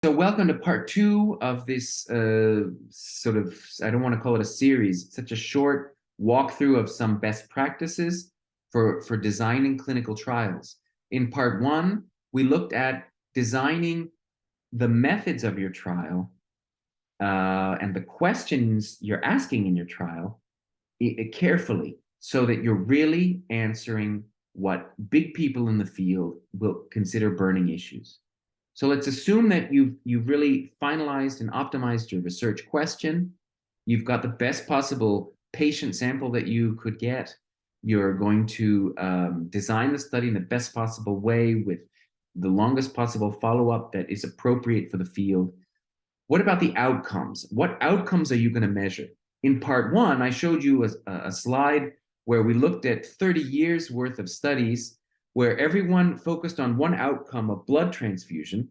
So welcome to part two of this sort of, I don't want to call it a series, it's such a short walkthrough of some best practices for designing clinical trials. In part one, we looked at designing the methods of your trial and the questions you're asking in your trial carefully so that you're really answering what big people in the field will consider burning issues. So let's assume that you've really finalized and optimized your research question. You've got the best possible patient sample that you could get. You're going to design the study in the best possible way with the longest possible follow-up that is appropriate for the field. What about the outcomes? What outcomes are you going to measure? In part one, I showed you a slide where we looked at 30 years worth of studies where everyone focused on one outcome of blood transfusion.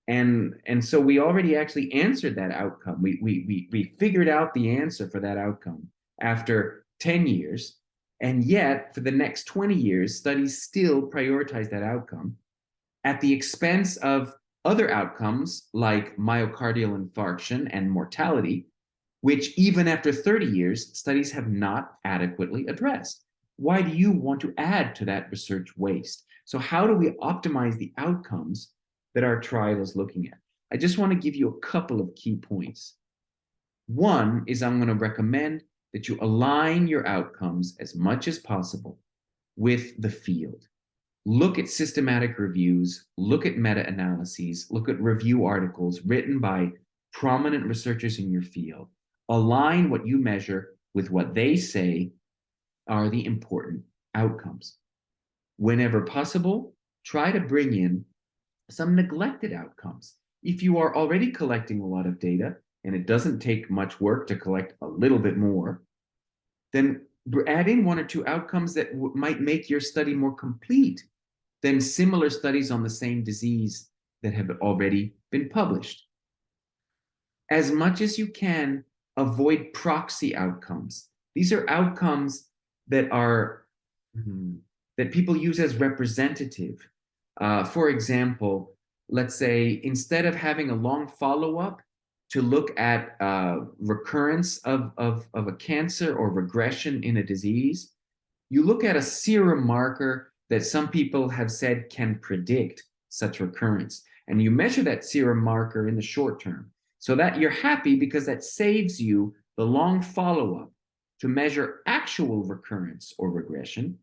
And so we already actually answered that outcome. We figured out the answer for that outcome after 10 years. And yet, for the next 20 years, studies still prioritize that outcome at the expense of other outcomes like myocardial infarction and mortality, which even after 30 years, studies have not adequately addressed. Why do you want to add to that research waste? So how do we optimize the outcomes that our trial is looking at? I just want to give you a couple of key points. One is I'm going to recommend that you align your outcomes as much as possible with the field. Look at systematic reviews, look at meta-analyses, look at review articles written by prominent researchers in your field. Align what you measure with what they say are the important outcomes. Whenever possible, try to bring in some neglected outcomes. If you are already collecting a lot of data and it doesn't take much work to collect a little bit more, then add in one or two outcomes that might make your study more complete than similar studies on the same disease that have already been published. As much as you can, avoid proxy outcomes. These are outcomes that are that people use as representative. For example, let's say instead of having a long follow-up to look at recurrence of a cancer or regression in a disease, you look at a serum marker that some people have said can predict such recurrence. And you measure that serum marker in the short term so that you're happy because that saves you the long follow-up to measure actual recurrence or regression.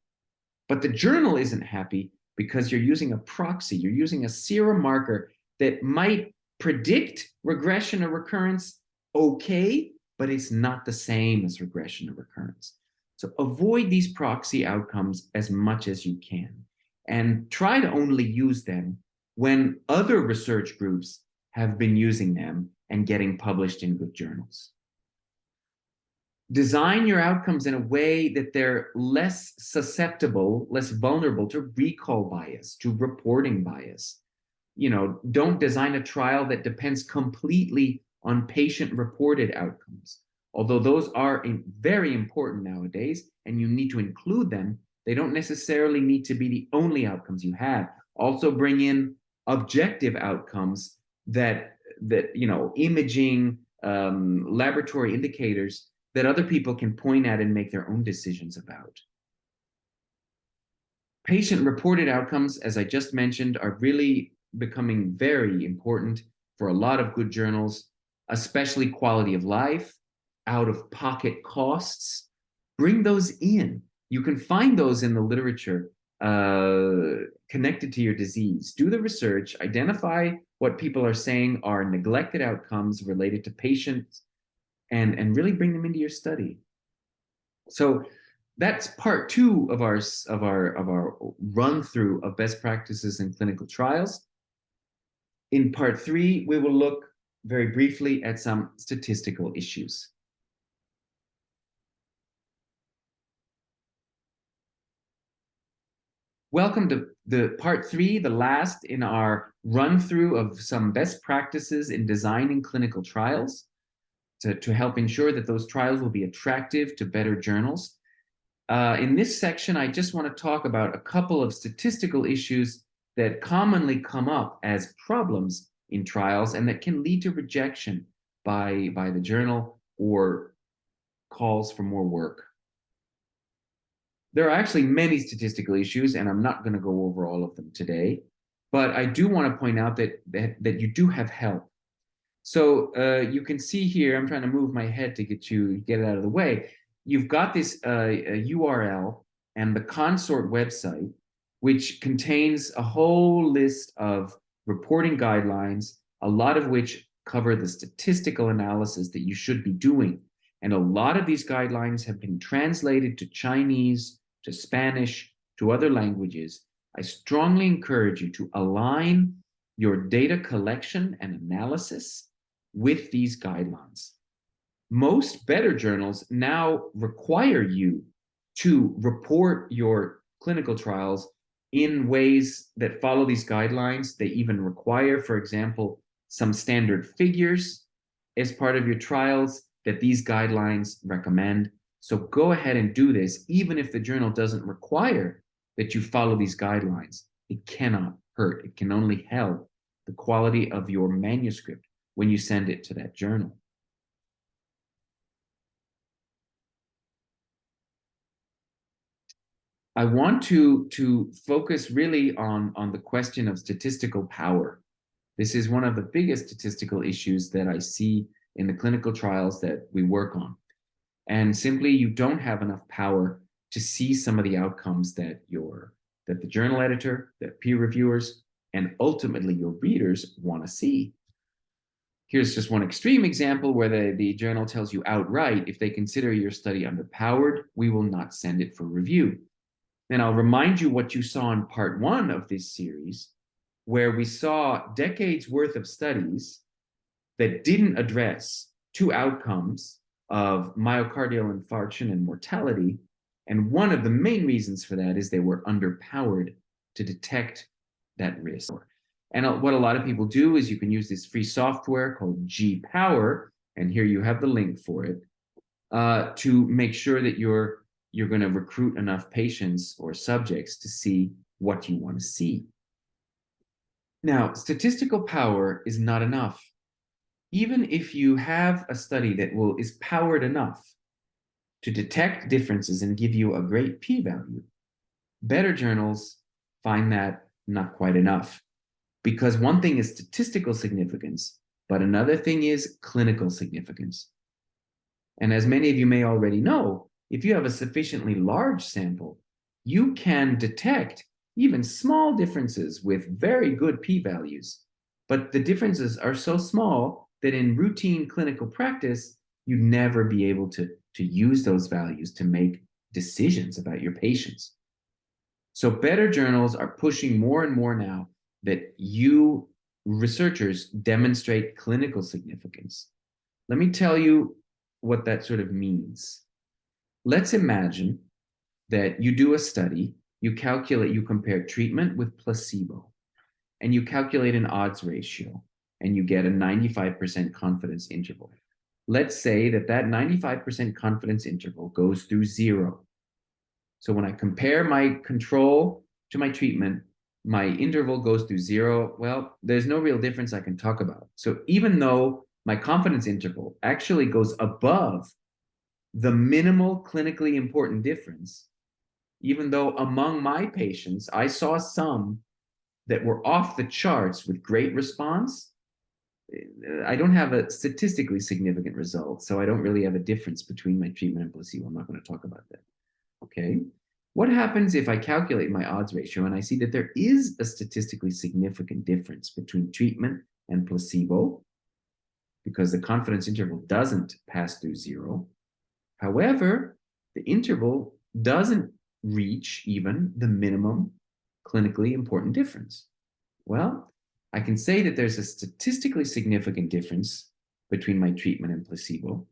But the journal isn't happy because you're using a proxy. You're using a serum marker that might predict regression or recurrence okay, but it's not the same as regression or recurrence. So avoid these proxy outcomes as much as you can and try to only use them when other research groups have been using them and getting published in good journals. Design your outcomes in a way that they're less susceptible, less vulnerable to recall bias, to reporting bias. Don't design a trial that depends completely on patient-reported outcomes. Although those are very important nowadays, and you need to include them, they don't necessarily need to be the only outcomes you have. Also bring in objective outcomes that imaging, laboratory indicators that other people can point at and make their own decisions about. Patient-reported outcomes, as I just mentioned, are really becoming very important for a lot of good journals, especially quality of life, out-of-pocket costs. Bring those in. You can find those in the literature connected to your disease. Do the research, identify what people are saying are neglected outcomes related to patients, and really bring them into your study. So that's part two of our run through of best practices in clinical trials. In part three, we will look very briefly at some statistical issues. Welcome to the part three, the last in our run through of some best practices in designing clinical trials to help ensure that those trials will be attractive to better journals. In this section, I just want to talk about a couple of statistical issues that commonly come up as problems in trials and that can lead to rejection by the journal or calls for more work. There are actually many statistical issues, and I'm not going to go over all of them today, but I do want to point out that you do have help. So you can see here, I'm trying to move my head to get it out of the way. You've got this URL and the consort website, which contains a whole list of reporting guidelines, a lot of which cover the statistical analysis that you should be doing. And a lot of these guidelines have been translated to Chinese, to Spanish, to other languages. I strongly encourage you to align your data collection and analysis with these guidelines. Most better journals now require you to report your clinical trials in ways that follow these guidelines. They even require, for example, some standard figures as part of your trials that these guidelines recommend. So go ahead and do this, even if the journal doesn't require that you follow these guidelines. It cannot hurt. It can only help the quality of your manuscript when you send it to that journal. I want to focus really on the question of statistical power. This is one of the biggest statistical issues that I see in the clinical trials that we work on. And simply, you don't have enough power to see some of the outcomes that the journal editor, the peer reviewers, and ultimately your readers want to see. Here's just one extreme example where the journal tells you outright, if they consider your study underpowered, we will not send it for review. Then I'll remind you what you saw in part 1 of this series, where we saw decades worth of studies that didn't address two outcomes of myocardial infarction and mortality. And one of the main reasons for that is they were underpowered to detect that risk. And what a lot of people do is you can use this free software called G-Power, and here you have the link for it, to make sure that you're going to recruit enough patients or subjects to see what you want to see. Now, statistical power is not enough. Even if you have a study that is powered enough to detect differences and give you a great p-value, better journals find that not quite enough. Because one thing is statistical significance, but another thing is clinical significance. And as many of you may already know, if you have a sufficiently large sample, you can detect even small differences with very good p-values. But the differences are so small that in routine clinical practice, you'd never be able to use those values to make decisions about your patients. So better journals are pushing more and more now that you researchers demonstrate clinical significance. Let me tell you what that sort of means. Let's imagine that you do a study, you compare treatment with placebo, and you calculate an odds ratio, and you get a 95% confidence interval. Let's say that 95% confidence interval goes through 0. So when I compare my control to my treatment, my interval goes through 0. Well, there's no real difference I can talk about. So even though my confidence interval actually goes above the minimal clinically important difference, even though among my patients, I saw some that were off the charts with great response, I don't have a statistically significant result. So I don't really have a difference between my treatment and placebo. I'm not going to talk about that. Okay. What happens if I calculate my odds ratio and I see that there is a statistically significant difference between treatment and placebo because the confidence interval doesn't pass through 0? However, the interval doesn't reach even the minimum clinically important difference. Well, I can say that there's a statistically significant difference between my treatment and placebo,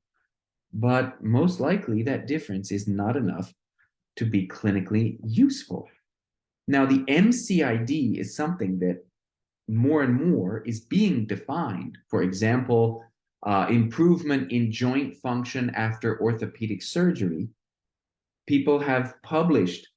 but most likely that difference is not enough to be clinically useful. Now, the MCID is something that more and more is being defined. For example, improvement in joint function after orthopedic surgery. People have published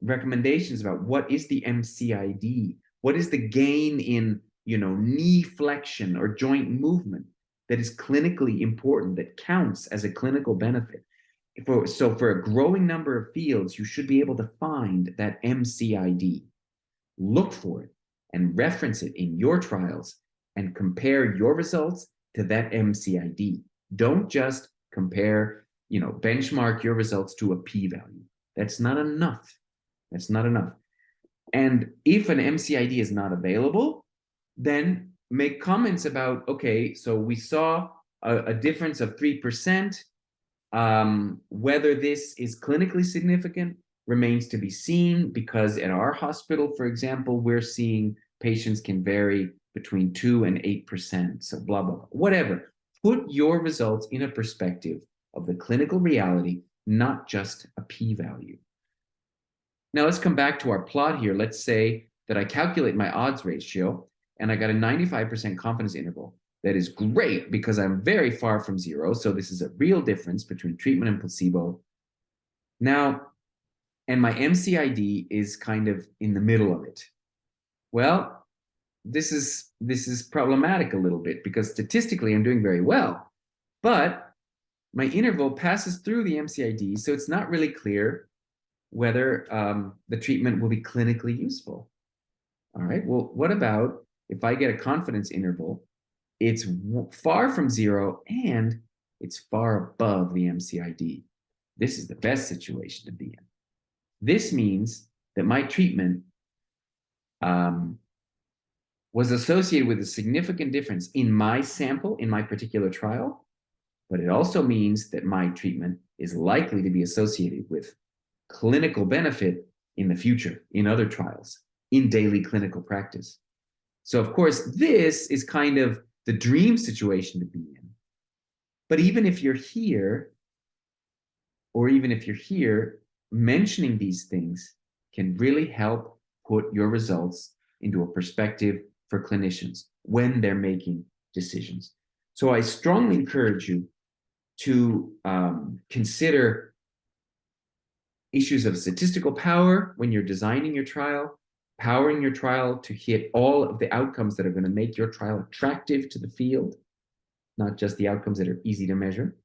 recommendations about what is the MCID, what is the gain in knee flexion or joint movement that is clinically important, that counts as a clinical benefit. So for a growing number of fields, you should be able to find that MCID. Look for it and reference it in your trials and compare your results to that MCID. Don't just compare, benchmark your results to a p-value. That's not enough. That's not enough. And if an MCID is not available, then make comments about, okay, so we saw a difference of 3%. Whether this is clinically significant remains to be seen, because at our hospital, for example, we're seeing patients can vary between 2 and 8%. So blah, blah, blah, whatever. Put your results in a perspective of the clinical reality, not just a p-value. Now let's come back to our plot here. Let's say that I calculate my odds ratio and I got a 95% confidence interval. That is great because I'm very far from zero. So this is a real difference between treatment and placebo. Now, and my MCID is kind of in the middle of it. Well, this is problematic a little bit because statistically I'm doing very well, but my interval passes through the MCID, so it's not really clear whether the treatment will be clinically useful. All right, well, what about if I get a confidence interval? It's far from zero and it's far above the MCID. This is the best situation to be in. This means that my treatment was associated with a significant difference in my sample, in my particular trial, but it also means that my treatment is likely to be associated with clinical benefit in the future, in other trials, in daily clinical practice. So, of course, this is kind of the dream situation to be in. But even if you're here, mentioning these things can really help put your results into a perspective for clinicians when they're making decisions. So I strongly encourage you to consider issues of statistical power when you're designing your trial, powering your trial to hit all of the outcomes that are going to make your trial attractive to the field, not just the outcomes that are easy to measure.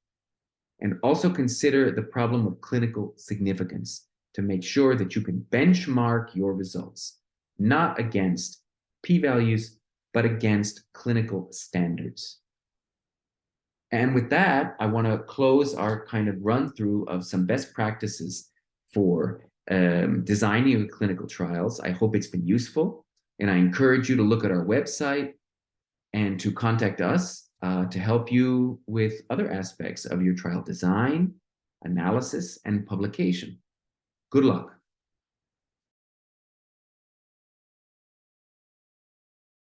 And also consider the problem of clinical significance to make sure that you can benchmark your results, not against p-values, but against clinical standards. And with that, I want to close our kind of run through of some best practices for designing clinical trials. I hope it's been useful, and I encourage you to look at our website and to contact us to help you with other aspects of your trial design, analysis, and publication. Good luck.